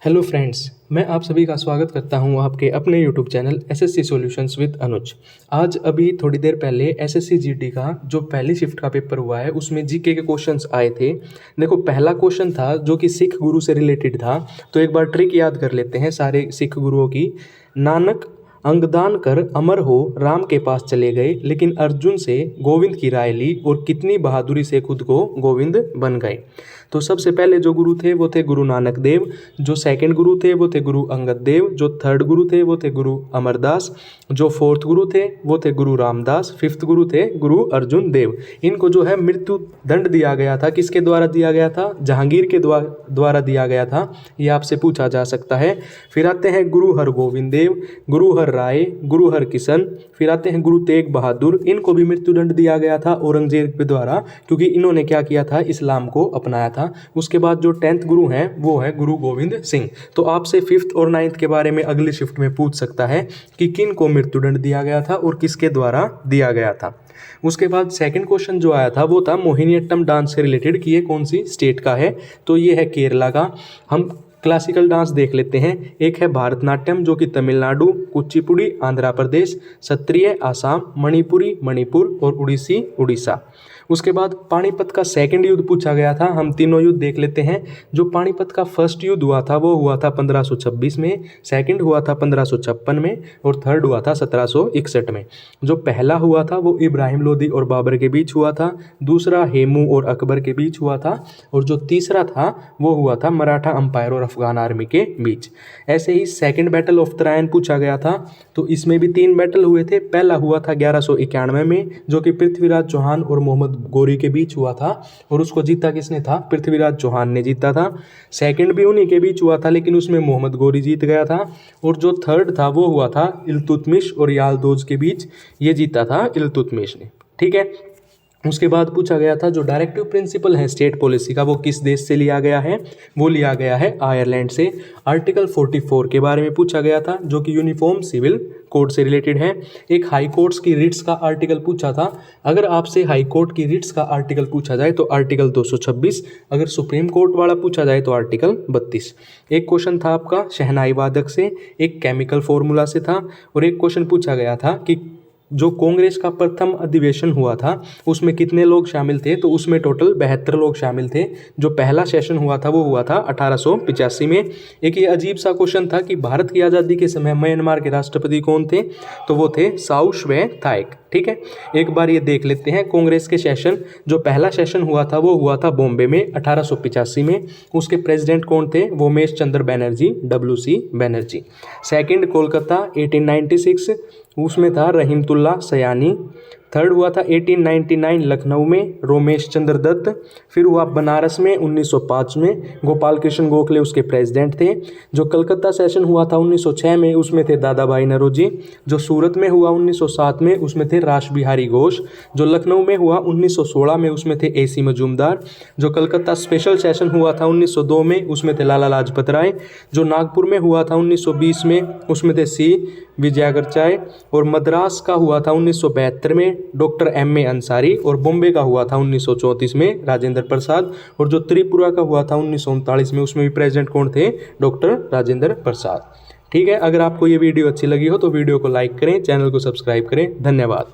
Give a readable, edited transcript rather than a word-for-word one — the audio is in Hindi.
हेलो फ्रेंड्स, मैं आप सभी का स्वागत करता हूं आपके अपने YouTube channel SSC solutions with Anuj. आज अभी थोड़ी देर पहले एसएससी जीडी का जो पहली शिफ्ट का पेपर हुआ है उसमें जीके के क्वेश्चंस आए थे। देखो, पहला क्वेश्चन था जो कि सिख गुरु से रिलेटेड था। तो एक बार ट्रिक याद कर लेते हैं सारे सिख गुरुओं की। नानक अंगदान कर अमर हो राम के पास चले गए, लेकिन अर्जुन से गोविंद की राय ली और कितनी बहादुरी से खुद को गोविंद बन गए। तो सबसे पहले जो गुरु थे वो थे गुरु नानक देव, जो सेकंड गुरु थे वो थे गुरु अंगद देव, जो थर्ड गुरु थे वो थे गुरु अमरदास, जो फोर्थ गुरु थे वो थे गुरु रामदास, फिफ्थ गुरु थे गुरु अर्जुन देव। इनको जो है मृत्यु दंड दिया गया था। किसके द्वारा दिया गया था? जहांगीर के द्वारा दिया गया था। ये आपसे पूछा जा सकता है। फिर आते हैं गुरु हरगोविंद देव, गुरु हर राय, गुरु हर किशन। फिर आते हैं गुरु तेग बहादुर। इनको भी मृत्युदंड दिया गया था औरंगजेब के द्वारा, क्योंकि इन्होंने क्या किया था? इस्लाम को अपनाया था। उसके बाद जो 10th गुरु हैं वो है गुरु गोविंद सिंह। तो आपसे 5th और 9th के बारे में अगली शिफ्ट में पूछ सकता है कि किन को मृत्युदंड दिया गया था और किसके द्वारा दिया गया था। उसके बाद सेकंड क्वेश्चन जो आया था वो था मोहिनीअट्टम डांस से रिलेटेड कि ये कौन सी स्टेट का है। तो ये है केरला का। हम क्लासिकल डांस देख लेते हैं। एक है भारतनाट्यम जो कि तमिलनाडु, कुचिपुड़ी आंध्र प्रदेश, सत्रिय आसाम, मणिपुरी मणिपुर और उड़ीसी उड़ीसा। उसके बाद पानीपत का सेकंड युद्ध पूछा गया था। हम तीनों युद्ध देख लेते हैं। जो पानीपत का फर्स्ट युद्ध हुआ था वो हुआ था 1526 में, सेकंड हुआ था 1556 में और थर्ड हुआ था 1761 में। जो पहला हुआ था वो इब्राहिम लोदी और बाबर के बीच हुआ था, दूसरा हेमू और अकबर के बीच हुआ था और जो तीसरा था वो हुआ था मराठा अंपायर और अफगान आर्मी के बीच। ऐसे ही सेकंड बैटल ऑफ त्रायन पूछा गया था। तो इसमें भी 3 बैटल हुए थे। पहला हुआ था 1191 में जो कि पृथ्वीराज चौहान और मोहम्मद गोरी के बीच हुआ था और उसको जीता किसने था? पृथ्वीराज चौहान ने जीता था। सेकंड भी उन्हीं के बीच हुआ था लेकिन उसमें मोहम्मद गोरी जीत गया था। और जो थर्ड था वो हुआ था इल्तुतमिश और यालदोज के बीच। ये जीता था इल्तुतमिश ने। ठीक है। उसके बाद पूछा गया था जो डायरेक्टिव प्रिंसिपल है स्टेट पॉलिसी का वो किस देश से लिया गया है? वो लिया गया है आयरलैंड से। आर्टिकल 44 के बारे में पूछा गया था जो कि यूनिफॉर्म सिविल कोड से रिलेटेड है। एक हाई कोर्ट्स की रिट्स का आर्टिकल पूछा था। अगर आपसे हाई कोर्ट की रिट्स का आर्टिकल पूछा जाए तो आर्टिकल 226, अगर सुप्रीम कोर्ट वाला पूछा जाए तो आर्टिकल 32। एक क्वेश्चन था आपका शहनाई वादक से, एक केमिकल फॉर्मूला से था और एक क्वेश्चन पूछा गया था कि जो कांग्रेस का प्रथम अधिवेशन हुआ था उसमें कितने लोग शामिल थे? तो उसमें टोटल 72 लोग शामिल थे। जो पहला सेशन हुआ था वो हुआ था 1885 में। एक ये अजीब सा क्वेश्चन था कि भारत की आज़ादी के समय म्यांमार के राष्ट्रपति कौन थे? तो वो थे साउ श्वे थाएक। ठीक है। एक बार ये देख लेते हैं कांग्रेस के सेशन। जो पहला सेशन हुआ था वो हुआ था बॉम्बे में 1885 में। उसके प्रेसिडेंट कौन थे? वोमेश चंद्र बैनर्जी, WC बैनर्जी। सेकंड कोलकाता 1896, उसमें था रहीमतुल्ला सयानी। थर्ड हुआ था 1899 लखनऊ में, रोमेश चंद्र दत्त। फिर हुआ बनारस में 1905 में, गोपाल कृष्ण गोखले उसके प्रेसिडेंट थे। जो कलकत्ता सेशन हुआ था 1906 में उसमें थे दादा भाई नौरोजी। जो सूरत में हुआ 1907 में उसमें थे रास बिहारी घोष। जो लखनऊ में हुआ 1916 में उसमें थे AC मजूमदार। जो कलकत्ता स्पेशल सेशन हुआ था 1902 में उसमें थे लाला लाजपत राय। जो नागपुर में हुआ था 1920 में उसमें थे C विजयागरचाय। और मद्रास का हुआ था 1972 में डॉक्टर M.A. अंसारी। और बॉम्बे का हुआ था 1934 में राजेंद्र प्रसाद। और जो त्रिपुरा का हुआ था 1939 में उसमें भी प्रेसिडेंट कौन थे? डॉक्टर राजेंद्र प्रसाद। ठीक है। अगर आपको ये वीडियो अच्छी लगी हो तो वीडियो को लाइक करें, चैनल को सब्सक्राइब करें। धन्यवाद।